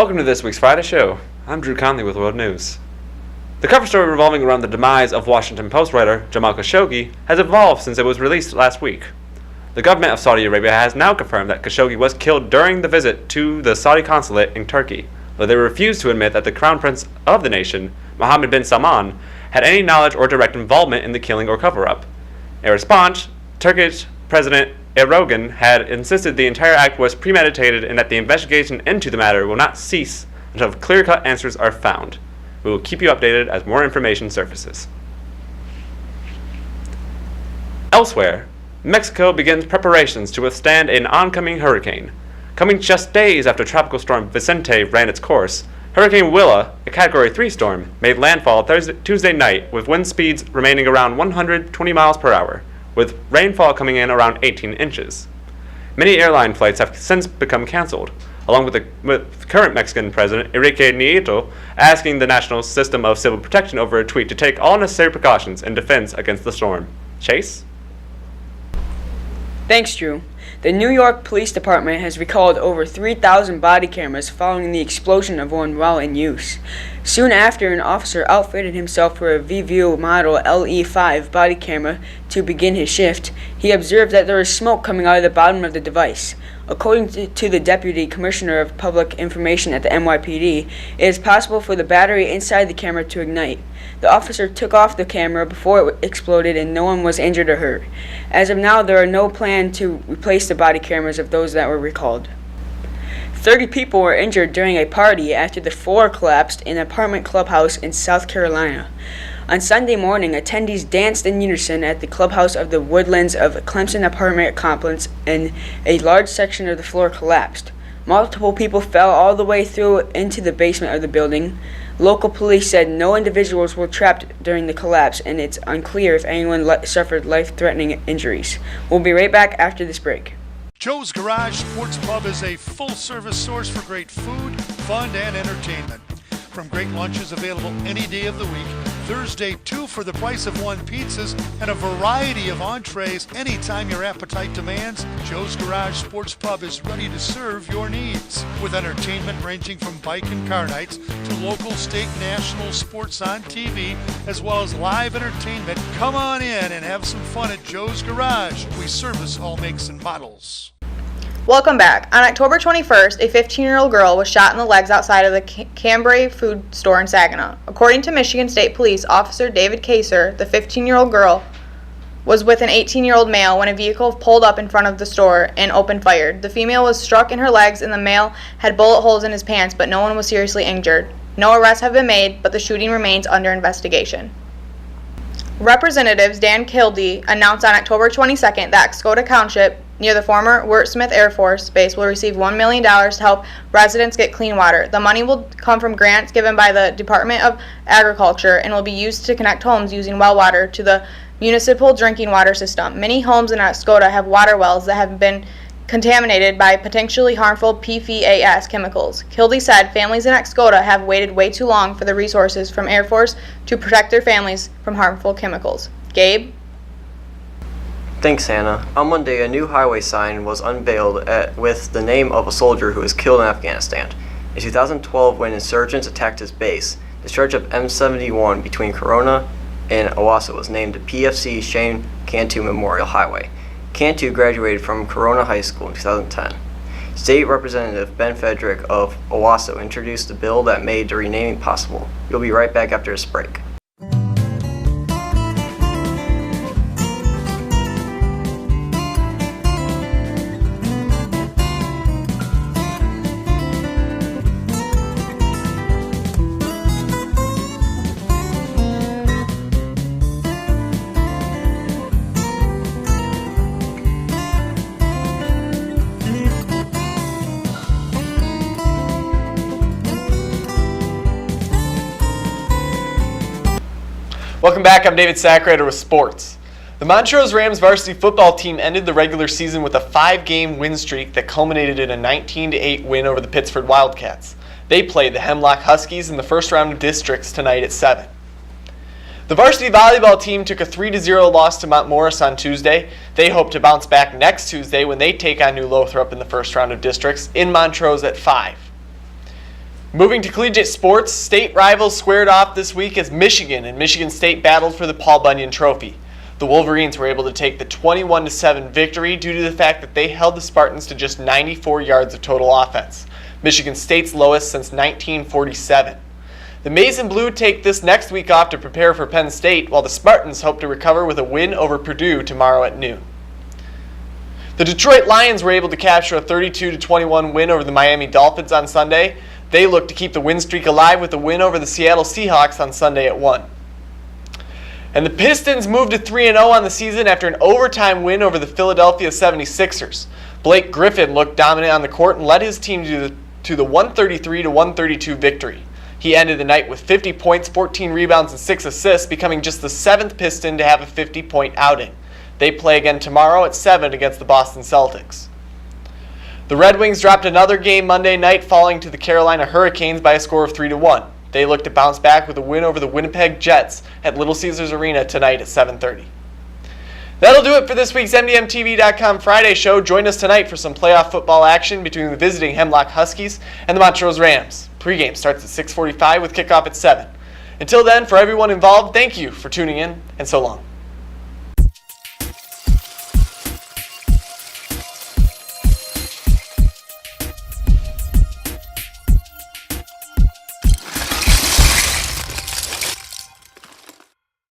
Welcome to this week's Friday show. I'm Drew Conley with World News. The cover story revolving around the demise of Washington Post writer Jamal Khashoggi has evolved since it was released last week. The government of Saudi Arabia has now confirmed that Khashoggi was killed during the visit to the Saudi consulate in Turkey, though they refused to admit that the crown prince of the nation, Mohammed bin Salman, had any knowledge or direct involvement in the killing or cover-up. In response, Turkish President Erdogan had insisted the entire act was premeditated and that the investigation into the matter will not cease until clear-cut answers are found. We will keep you updated as more information surfaces. Elsewhere, Mexico begins preparations to withstand an oncoming hurricane. Coming just days after Tropical Storm Vicente ran its course, Hurricane Willa, a Category 3 storm, made landfall Tuesday night with wind speeds remaining around 120 miles per hour, with rainfall coming in around 18 inches. Many airline flights have since become canceled, along with the current Mexican President Enrique Nieto asking the National System of Civil Protection over a tweet to take all necessary precautions in defense against the storm. Chase? Thanks, Drew. The New York Police Department has recalled over 3,000 body cameras following the explosion of one while in use. Soon after, an officer outfitted himself for a VView model LE5 body camera to begin his shift. He observed that there was smoke coming out of the bottom of the device. According to the Deputy Commissioner of Public Information at the NYPD, it is possible for the battery inside the camera to ignite. The officer took off the camera before it exploded and no one was injured or hurt. As of now, there are no plans to replace the body cameras of those that were recalled. 30 people were injured during a party after the floor collapsed in an apartment clubhouse in South Carolina. On Sunday morning, attendees danced in unison at the clubhouse of the Woodlands of Clemson apartment complex and a large section of the floor collapsed. Multiple people fell all the way through into the basement of the building. Local police said no individuals were trapped during the collapse, and it's unclear if anyone suffered life-threatening injuries. We'll be right back after this break. Joe's Garage Sports Pub is a full-service source for great food, fun, and entertainment. From great lunches available any day of the week, Thursday 2 for the price of 1 pizzas, and a variety of entrees anytime your appetite demands, Joe's Garage Sports Pub is ready to serve your needs. With entertainment ranging from bike and car nights to local, state, national sports on TV, as well as live entertainment, come on in and have some fun at Joe's Garage. We service all makes and models. Welcome back. On October 21st, a 15-year-old girl was shot in the legs outside of the Cambrai food store in Saginaw. According to Michigan State Police Officer David Kaser, the 15-year-old girl was with an 18-year-old male when a vehicle pulled up in front of the store and opened fire. The female was struck in her legs and the male had bullet holes in his pants, but no one was seriously injured. No arrests have been made, but the shooting remains under investigation. Representatives Dan Kildee announced on October 22nd that Escoda Township, near the former Wurtsmith Air Force Base, will receive $1 million to help residents get clean water. The money will come from grants given by the Department of Agriculture and will be used to connect homes using well water to the municipal drinking water system. Many homes in Escoda have water wells that have been contaminated by potentially harmful PFAS chemicals. Kildee said families in Escoda have waited way too long for the resources from Air Force to protect their families from harmful chemicals. Gabe? Thanks, Hannah. On Monday, a new highway sign was unveiled with the name of a soldier who was killed in Afghanistan. In 2012, when insurgents attacked his base, the stretch of M71 between Corona and Owasso was named the PFC Shane Cantu Memorial Highway. Cantu graduated from Corona High School in 2010. State Representative Ben Frederick of Owasso introduced the bill that made the renaming possible. We'll be right back after this break. Welcome back, I'm David Sackrader with sports. The Montrose Rams varsity football team ended the regular season with a 5-game win streak that culminated in a 19-8 win over the Pittsford Wildcats. They played the Hemlock Huskies in the first round of districts tonight at 7. The varsity volleyball team took a 3-0 loss to Mount Morris on Tuesday. They hope to bounce back next Tuesday when they take on New Lothrop in the first round of districts in Montrose at 5. Moving to collegiate sports, state rivals squared off this week as Michigan and Michigan State battled for the Paul Bunyan Trophy. The Wolverines were able to take the 21-7 victory due to the fact that they held the Spartans to just 94 yards of total offense, Michigan State's lowest since 1947. The Maize and Blue take this next week off to prepare for Penn State, while the Spartans hope to recover with a win over Purdue tomorrow at noon. The Detroit Lions were able to capture a 32-21 win over the Miami Dolphins on Sunday. They look to keep the win streak alive with a win over the Seattle Seahawks on Sunday at 1. And the Pistons moved to 3-0 on the season after an overtime win over the Philadelphia 76ers. Blake Griffin looked dominant on the court and led his team to the 133-132 victory. He ended the night with 50 points, 14 rebounds, and 6 assists, becoming just the 7th Piston to have a 50-point outing. They play again tomorrow at 7 against the Boston Celtics. The Red Wings dropped another game Monday night, falling to the Carolina Hurricanes by a score of 3-1. They look to bounce back with a win over the Winnipeg Jets at Little Caesars Arena tonight at 7:30. That'll do it for this week's MDM-TV.com Friday show. Join us tonight for some playoff football action between the visiting Hemlock Huskies and the Montrose Rams. Pregame starts at 6:45 with kickoff at 7. Until then, for everyone involved, thank you for tuning in, and so long.